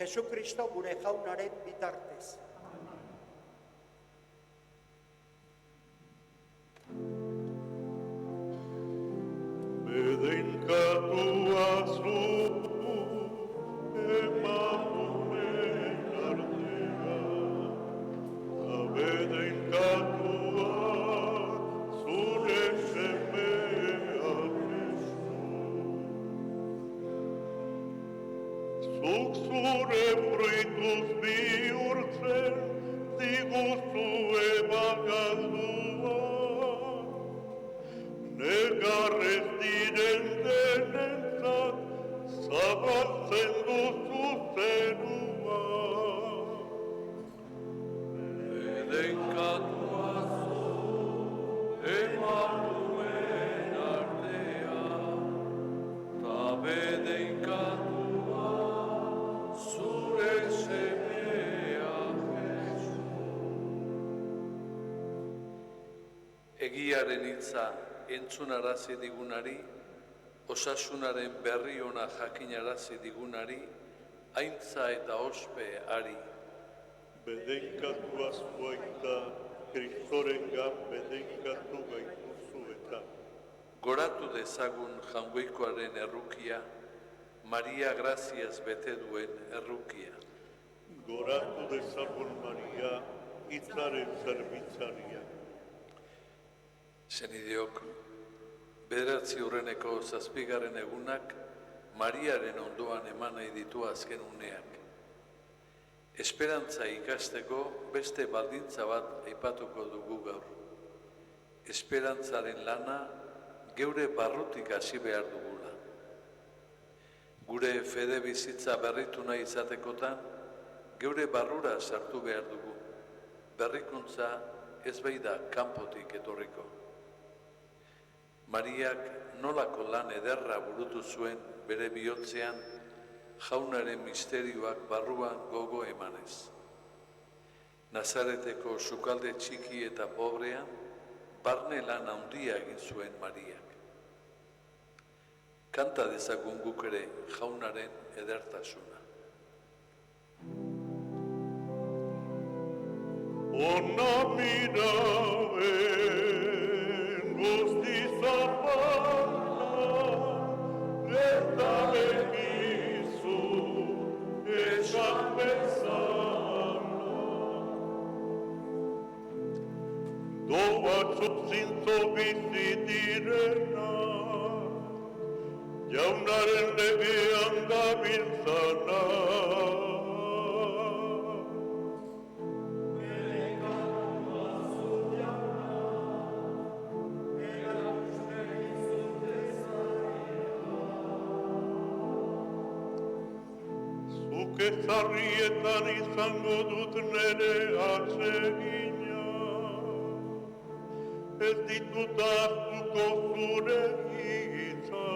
Jesukristo gure jaunaren bitartez. Bedeinkatua zu emakumeen artean, bedeinkatua zure semea zuk zure fruituz bihurtzen diguzu ebagaldua, negarrez diren denentzat zabaltzen duzu zerua. Bedeinkatua zu emakumeen artean, ta bedeinkatua zure semea Jesu. Egiaren hitza entzunarazi digunari, osasunaren berri ona jakinarazi digunari, aintza eta ospe ari. Bedeinkatua zuaita, Kristorengan bedeinkatu gaituzu eta. Goratu dezagun jaungoikoaren errukia, Maria graziaz bete duen errukia. Goratu dezagun Maria, hitzaren zerbitzaria. Senideok, 9. urreneko 7. egunak Mariaren ondoan eman nahi ditu azken uneak. Esperantza ikasteko beste baldintza bat aipatuko dugu gaur. Esperantzaren lana geure barrutik hasi behar dugula. Gure fede bizitza berritu nahi izatekotan, geure barrura sartu behar dugu. Berrikuntza ez bai da kanpotik etorriko. Mariak nolako lan ederra burutu zuen bere bihotzean, jaunaren misterioak barruan gogo emanez. Nazareteko sukalde txiki eta pobrean, barne lan handia egin zuen Mariak. Kanta dezagun guk ere jaunaren edertasuna. Ona miraben guztiz aparta, eta begizu esan bezala. Do batzuk zintzo bizi direna, jaunaren legean gabiltzana. Ezarrietan izango dut nere atsegina, ez ditut ahaztuko zure hitza.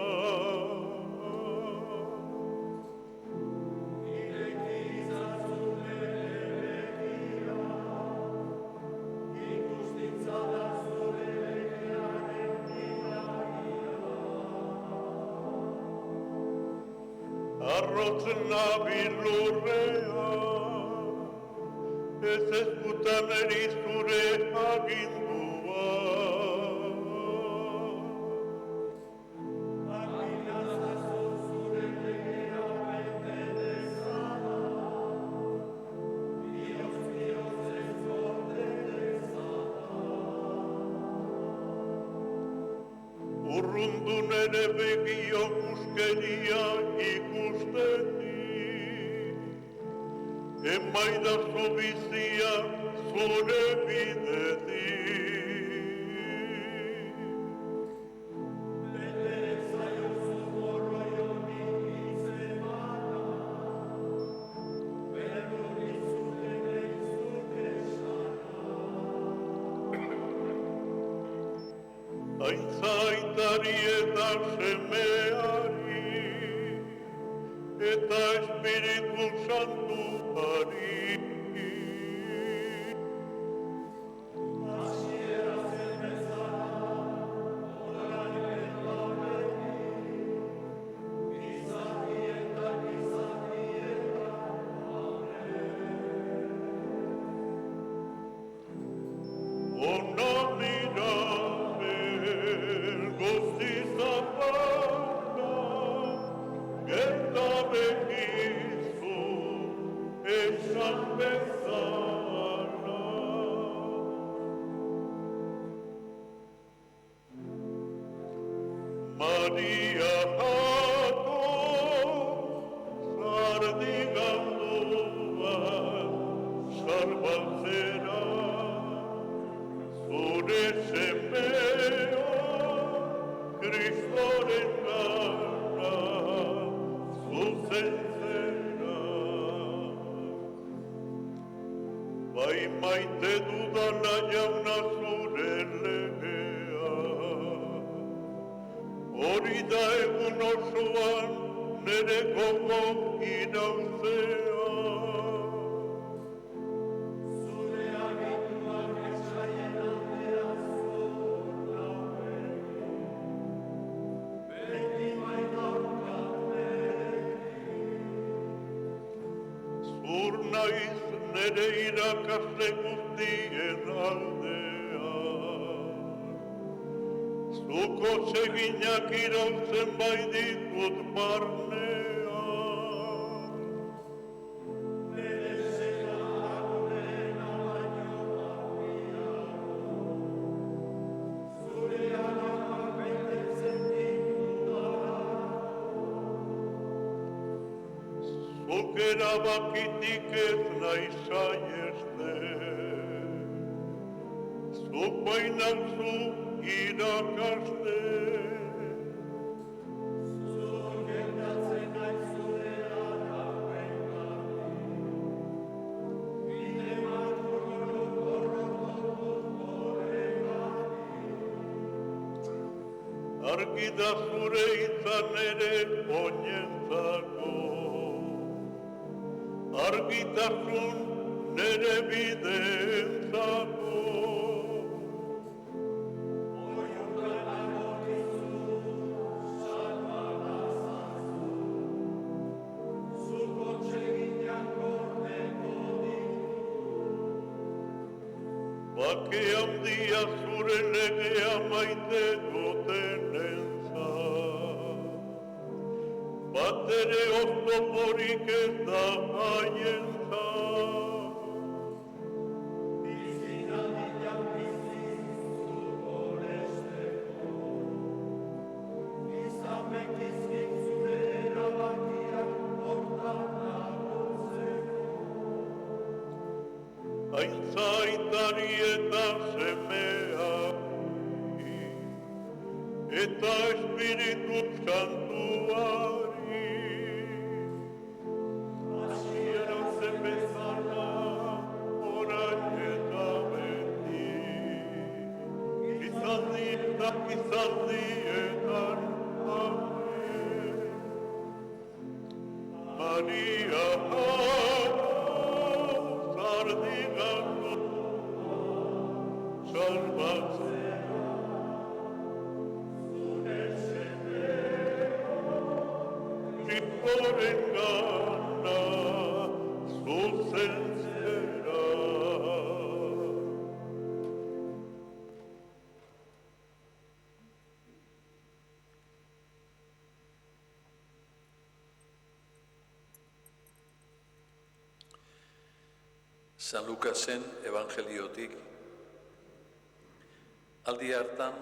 Ireki izazu nere begia, ikustitza da zure begiaren bilagia. Arrotzen nabil lurrean, ez ezkutan eri zure agindua. Aginazazu zure legea bete dezala, bioz ez gorde dezala. Urrundu nere begio muskeria ikustetik, emaidazu bizia zure bidetik. Bete zaiozu morroi honi izemana, berrorizuten eizut esana. Aintzaitari eta semeari, eta Espiritu Santuari. Hasiera zen bezala, orain eta gizakieta, bai maite dudala jauna zure legea. Hori da egun osoan nere gogo irauzea. Zur naiz nere irakasle guztien aldean. Zuko seginak irautzen bai ditut barnean. Zuk erabakitik ez nahi saiesten. Zuk bainauzu irakaste. Argi da zure izan ere oinentzako. Argitasun nere bideentzako. Bake handia zure legea maite dutenentzat. Bat ere oztoporik ez da haientzat. Aintzaitari eta semeari, eta Espiritu Santuari. Hasieran zen bezala, orain eta beti, izan dietan, amen. Maria, zardigatu, salvatzea. Zikoren gana, zuzen zera. San Lukasen evangeliotik. Aldi hartan,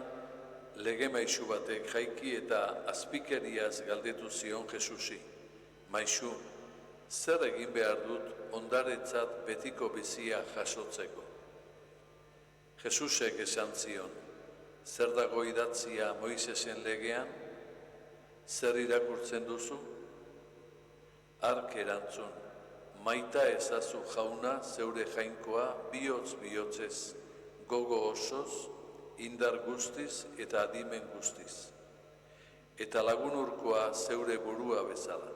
lege maisu batek jaiki eta azpikeriaz galdetu zion Jesusi. Maisu, zer egin behar dut ondaretzat betiko bizia jasotzeko? Jesusek esan zion, zer dago idatzia Moisesen legean? Zer irakurtzen duzu? Hark erantzun, maita ezazu jauna zeure jainkoa bihotz-bihotzez, gogo osoz, indar guztiz eta adimen guztiz. Eta lagunurkoa zeure burua bezala.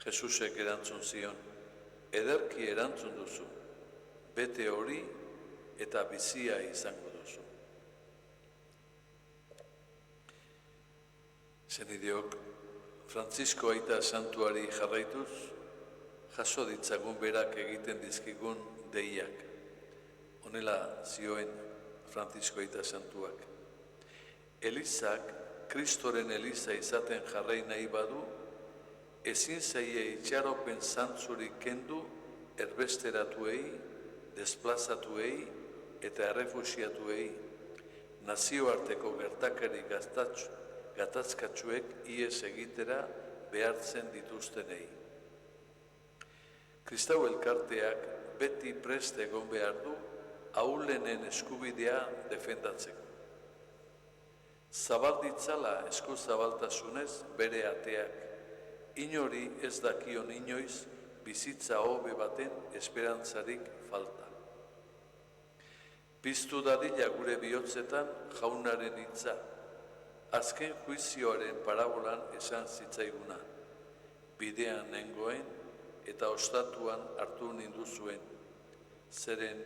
Jesusek erantzun zion, ederki erantzun duzu, bete hori eta bizia izango duzu. Zenideok, Frantzisko aita santuari jarraituz, jaso ditzagun berak egiten dizkigun deiak. Honela zioen Frantzisko aita santuak. Elizak, Kristoren Eliza izaten jarrai nahi badu, ezin zaie itxaropen zantzurik kendu erbesteratuei, desplazatuei eta errefuxiatuei, nazioarteko gertakari gatazkatsuek ihes egitera behartzen dituztenei. Kristau elkarteak beti prest egon behar du ahulenen eskubidea defendatzeko. Zabalditzala eskuzabaltasunez bere ateak, inori ez dakion inoiz bizitza hobe baten esperantzarik falta. Piztu dadila gure bihotzetan jaunaren hitza, azken juizioaren parabolan esan zitzaiguna, bidean nengoen eta ostatuan hartu ninduzuen, zeren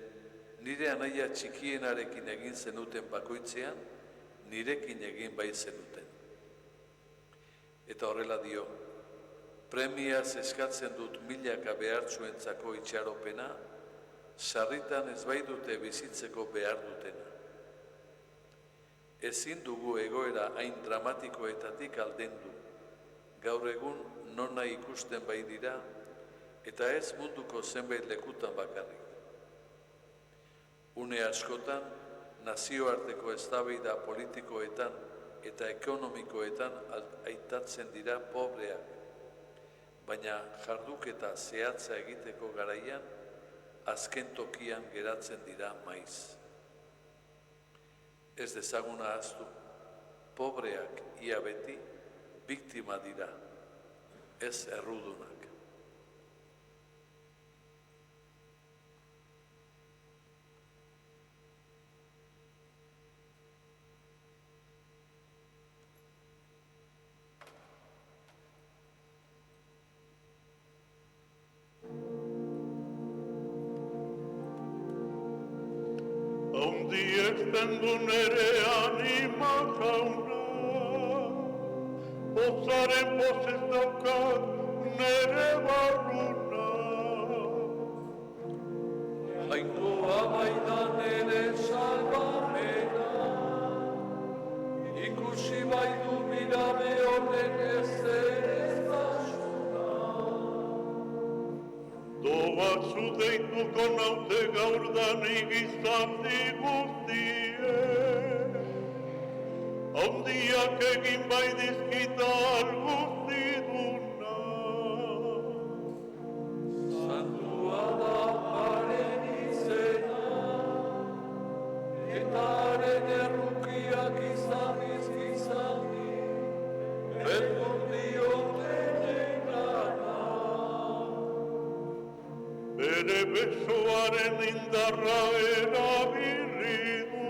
nire anaia txikienarekin egin zenuten bakoitzean, nirekin egin bai zenuten. Eta horrela dio, premiaz eskatzen dut milaka behartsuentzako itxaropena, sarritan ez bai dute bizitzeko behar dutena. Ezin dugu egoera hain dramatikoetatik aldendu, gaur egun nona ikusten bai dira, eta ez munduko zenbait lekutan bakarrik. Une askotan, nazioarteko eztabaida politikoetan eta ekonomikoetan aitatzen dira pobreak, baina jarduketa zehatza egiteko garaian, azken tokian geratzen dira maiz. Ez dezaguna ahaztu, pobreak ia beti biktima dira, ez errudunak. Haundi extendu nere anima jauna, pozaren pozez daukat nere barruna. Jainkoa baita nere salvamena, ikusi baitu mirabe honen ez ereztasuna. Dobatzu deituko naute gaur danik izandi guztie, haundiak egin bai dizkita alguziduna. Santua da haren izena, eta haren errukiak izaniz gizani, beldur diotenen gana. Bere besoaren indarra erabili du,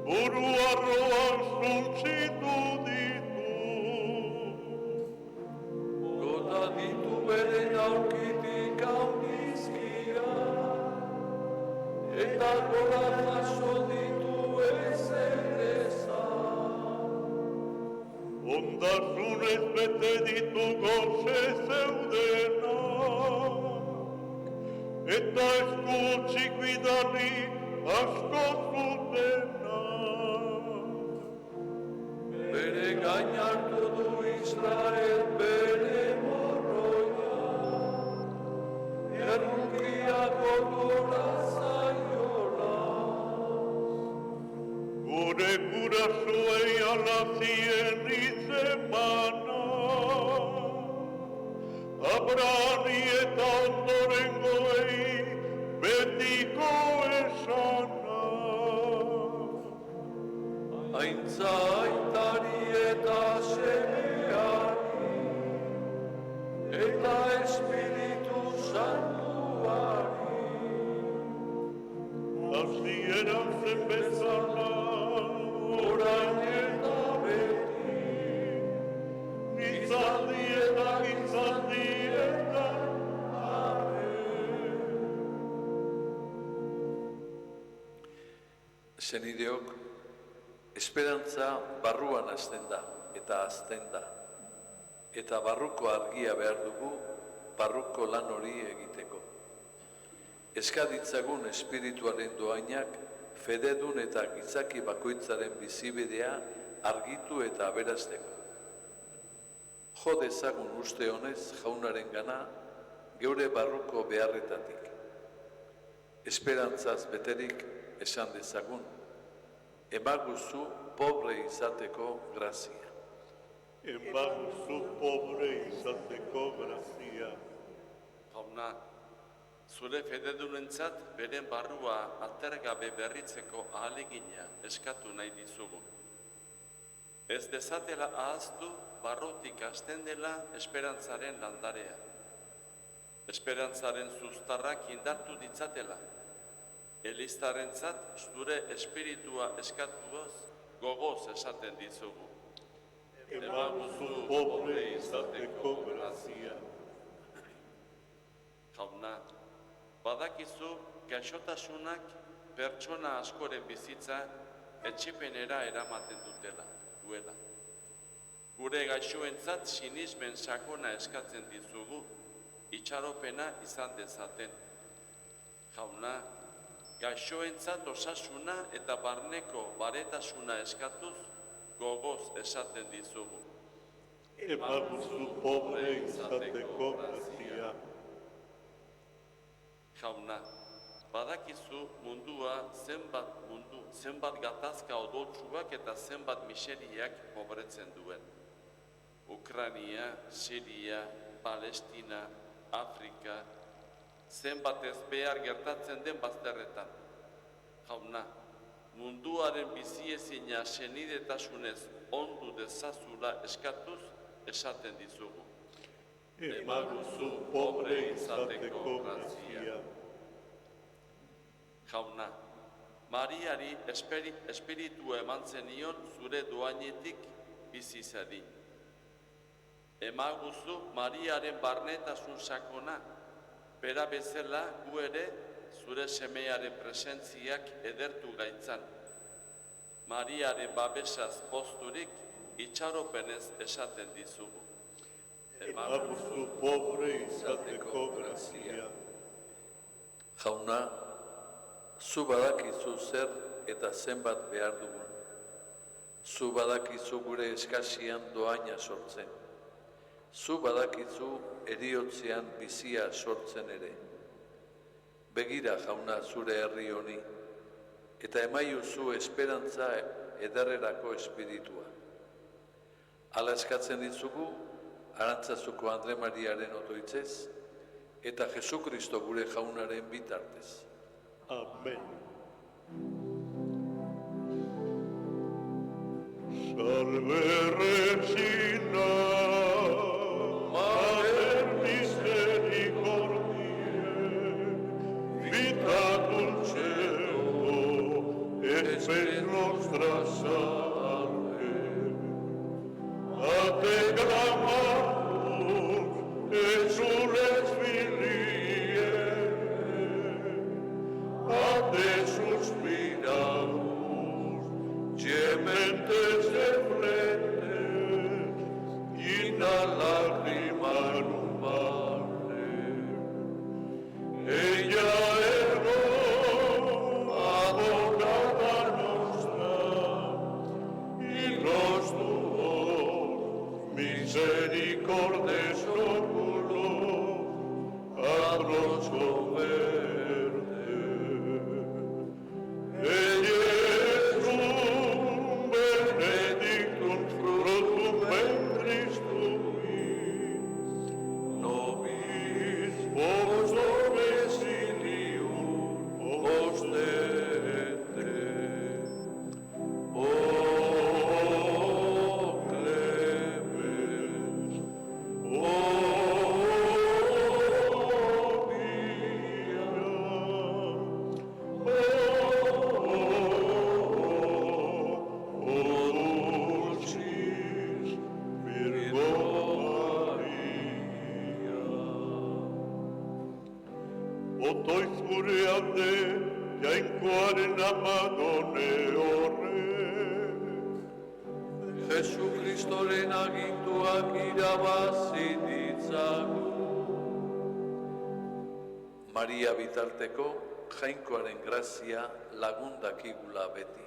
buru arroan zuntzitu ditu. Gota ditu beren aurkitik handizkia, eta gora jaso ditu ezereza. Ondasunez bete ditu goze zeudenak, eta esku txik bidali asko zutenak. Bere gain hartu du Israel bere morroia, errukiak gogora zaiola. Gure gurasoei alazien izemana, Abrani eta ondorengoei betiko esana. Aintza aitari eta semeari, eta Espiritu Santuari. Hasieran zen bezala, orain eta beti, gizaldi eta gizaldi eta Senideok, esperantza barruan hasten da eta hazten da. Eta barruko argia behar dugu, barruko lan hori egiteko. Eskaditzagun espirituaren doainak, fededun eta gizaki bakoitzaren bizibidea argitu eta aberasteko. Jo dezagun uste honez jaunaren gana, geure barruko beharretatik. Esperantzaz beterik esan dezagun, emaguzu pobre izateko grazia. emaguzu pobre izateko grazia. Jauna, zure fededunentzat beren barrua atergabe berritzeko ahalegina eskatu nahi dizugu. Ez dezatela ahaztu barrutik hasten dela esperantzaren landarea. esperantzaren zuztarrak indartu ditzatela. Elistarentzat zure espiritua eskatuz gogoz esaten dizugu. Emaguzu pobre izateko grazia. Jauna, badakizu gaixotasunak pertsona askoren bizitza etsipenera eramaten duela. Gure gaixoentzat sinismen sakona eskatzen dizugu, itxaropena izan dezaten. Jauna, gaixoentzat osasuna eta barneko baretasuna eskatuz gogoz esaten dizugu. Emaguzu pobre izateko grazia. Jauna, badakizu mundua zenbat gatazka odoltsuak eta zenbat miseriak pobretzen duen. Ukraina, Siria, Palestina, Afrika, zenbat ez behar gertatzen den bazterretan. Jauna, munduaren biziezina senidetasunez ondu dezazula eskatuz esaten dizugu. Emaguzu pobre izateko grazia. Jauna, Mariari espiritua eman zenion zure doainetik bizi zedin. Emaguzu Mariaren barnetasun sakona, bera bezala gu ere zure semearen presentziak edertu gaitzan. Mariaren babesaz posturik itxaropenez esaten dizugu. Emaguzu pobre izateko grazia. Jauna, zu badakizu zer eta zenbat behar dugun. Zu badakizu gure eskasian doaina sortzen. Zu badakizu heriotzean bizia sortzen ere. Begira, jauna, zure herri honi, eta emaiozu esperantza ederrerako espiritua. Hala eskatzen dizugu, Arantzazuko Andre Mariaren otoitzez, eta Jesukristo gure jaunaren bitartez. Amen. Salve Regina, Mater misericordiae, vita dulcedo, et spes nostra salve. A te clamamus, exules Filiae, a te suspiramus, gementes et flentes, in a lacrimarum vale. Ella ergo, abogada nostra, in nos tuos misericordes oculos, abros converte. Benedictum fructum ventris tui, nobis post domicilium ostende. O clemens, o pia, O dulcis Virgo Maria. Otoiz gure alde, jainkoaren amadone horrek. Jesukristoren aginduak irabazi ditzagu. Maria bitarteko, jainkoaren grazia lagundakigula beti.